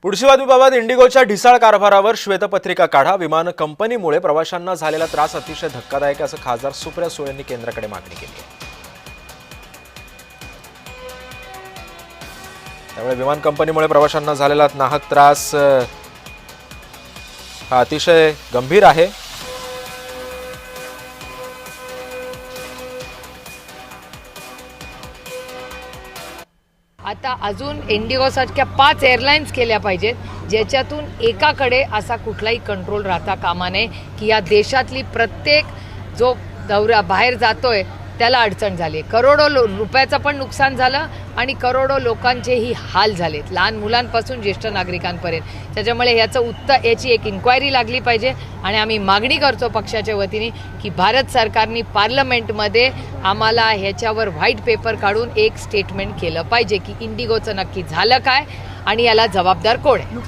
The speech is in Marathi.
पुढशीबाबत इंडिगोच्या ढिसाळ कारभारावर श्वेतपत्रिका काढा। विमान कंपनीमुळे प्रवाशांना झालेला त्रास अतिशय धक्कादायक असं खासदार सुप्रिया सुळेंनी केंद्राकडे मागणी केली आहे। त्यामुळे विमान कंपनीमुळे प्रवाशांना झालेला नाहक त्रास हा अतिशय गंभीर आहे। आता अजून इंडिगोसारख्या 5 एअरलाइन्स केल्या पाहिजेत, ज्याच्यातून एकाकडे असा कुठलाही कंट्रोल राहता कामा नये की या देशातली प्रत्येक जो दौरा बाहेर जातोय त्याला अडचण झाली। करोडो रुपयाचं पण नुकसान झालं आणि करोडो लोकांचेही हाल झालेत, लहान मुलांपासून ज्येष्ठ नागरिकांपर्यंत। त्याच्यामुळे याची एक इन्क्वायरी लागली पाहिजे आणि आम्ही मागणी करतो पक्षाच्या वतीने की भारत सरकारने पार्लमेंटमध्ये आम्हाला ह्याच्यावर व्हाईट पेपर काढून एक स्टेटमेंट केलं पाहिजे की इंडिगोचं नक्की झालं काय आणि याला जबाबदार कोण आहे।